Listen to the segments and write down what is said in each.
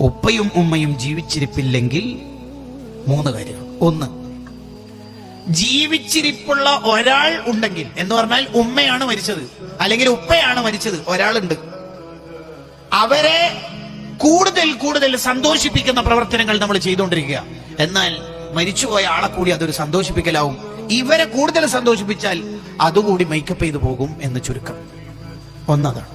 ഉപ്പയും ഉമ്മയും ജീവിച്ചിരിപ്പില്ലെങ്കിൽ 3 കാര്യങ്ങൾ. 1, ജീവിച്ചിരിപ്പുള്ള ഒരാൾ ഉണ്ടെങ്കിൽ, എന്ന് പറഞ്ഞാൽ ഉമ്മയാണ് മരിച്ചത് അല്ലെങ്കിൽ ഉപ്പയാണ് മരിച്ചത്, ഒരാളുണ്ട്, അവരെ കൂടുതൽ സന്തോഷിപ്പിക്കുന്ന പ്രവർത്തനങ്ങൾ നമ്മൾ ചെയ്തുകൊണ്ടിരിക്കുക. എന്നാൽ മരിച്ചുപോയ ആളെ കൂടി അതൊരു സന്തോഷിപ്പിക്കലാവും. ഇവരെ കൂടുതൽ സന്തോഷിപ്പിച്ചാൽ അതുകൂടി മേക്കപ്പ് ചെയ്തു പോകും എന്ന് ചുരുക്കം. ഒന്നതാണ്.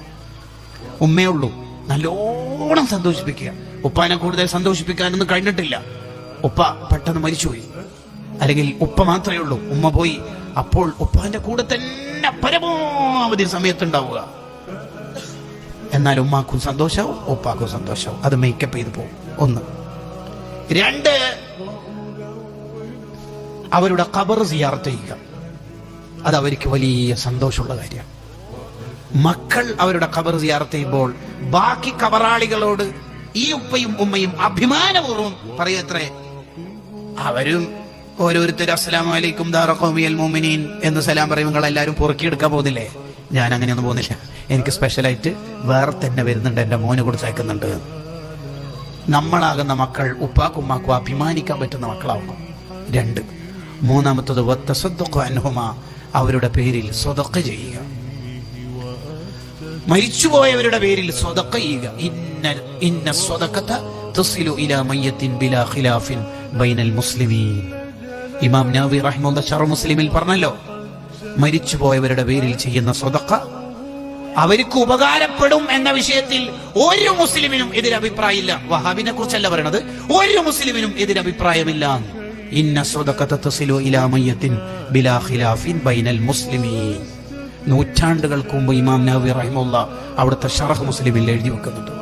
ഉമ്മയേ ഉള്ളൂ, നല്ലോണം സന്തോഷിപ്പിക്കുക. ഉപ്പാനെ കൂടുതൽ സന്തോഷിപ്പിക്കാനൊന്നും കഴിഞ്ഞിട്ടില്ല. ഉപ്പ പെട്ടെന്ന് മരിച്ചുപോയി, അല്ലെങ്കിൽ ഉപ്പ മാത്രമേ ഉള്ളൂ, ഉമ്മ പോയി, അപ്പോൾ ഉപ്പാന്റെ കൂടെ തന്നെ പരമാവധി സമയത്തുണ്ടാവുക. എന്നാൽ ഉമ്മാക്കും സന്തോഷവും ഉപ്പാക്കും സന്തോഷവും. അത് മേക്കപ്പ് ചെയ്ത് പോകും. 1. 2, അവരുടെ ഖബർ സിയാറത്ത് ചെയ്യുക. അത് അവർക്ക് വലിയ സന്തോഷമുള്ള കാര്യമാണ്. മക്കൾ അവരുടെ ഖബർ സിയാറത്ത് ചെയ്യുമ്പോൾ ബാക്കി ഖബറാളികളോട് ഈ ഉപ്പയും ഉമ്മയും അഭിമാനപൂർവ്വം പറയത്രേ, അവരും ഓരോരുത്തരും അസ്സലാമു അലൈക്കും ദാറ ഖൗമിയൽ മുഅ്മിനീൻ എന്ന് സലാം പറയും. നിങ്ങൾ എല്ലാവരും പൊറുക്കിയെടുക്കാൻ പോകുന്നില്ലേ? ഞാൻ അങ്ങനെയൊന്നും പോകുന്നില്ല. എനിക്ക് സ്പെഷ്യലായിട്ട് വേറെ തന്നെ വരുന്നുണ്ട്, എൻ്റെ മോന് കൊടുത്തയക്കുന്നുണ്ട്. നമ്മളാകുന്ന മക്കൾ ഉപ്പാക്കും ഉമ്മാക്കും അഭിമാനിക്കാൻ പറ്റുന്ന മക്കളാവണം. 2. 3-മത്തത് വത്തസദ്ദഖു അൻഹുമാ, അവരുടെ പേരിൽ സ്വതക്ക ചെയ്യുക. മരിച്ചുപോയവരുടെ പേരിൽ സ്വതക്ക ചെയ്യുക. ഇന്ന സ്വതഖത തസിലു ഇലാ മയ്യത്തിൻ ബിലാ ഖിലാഫിൻ ബൈനൽ മുസ്ലിമീൻ. ഇമാം നവവി റഹിമഹുല്ലാഹ് ശറഹ് മുസ്ലിമിൽ പറഞ്ഞല്ലോ, മരിച്ചുപോയവരുടെ പേരിൽ ചെയ്യുന്ന സ്വതക്ക അവർക്ക് ഉപകാരപ്പെടും എന്ന വിഷയത്തിൽ ഒരു മുസ്ലിമിനും എതിരഭിപ്രായമില്ല. വഹാബിനെ കുറിച്ചല്ല പറയണത്, ഒരു മുസ്ലിമിനും എതിരഭിപ്രായമില്ല. ഇന്ന സ്വതഖത തസിലു ഇലാ മയ്യത്തിൻ ബിലാ ഖിലാഫിൻ ബൈനൽ മുസ്ലിമീൻ. നൂറ്റാണ്ടുകൾക്ക് മുമ്പ് ഇമാം നവവി റഹിമഹുല്ലാഹ് അവിടുത്തെ ശറഹ് മുസ്ലിമിൽ എഴുതി വെക്കുന്നുണ്ട്.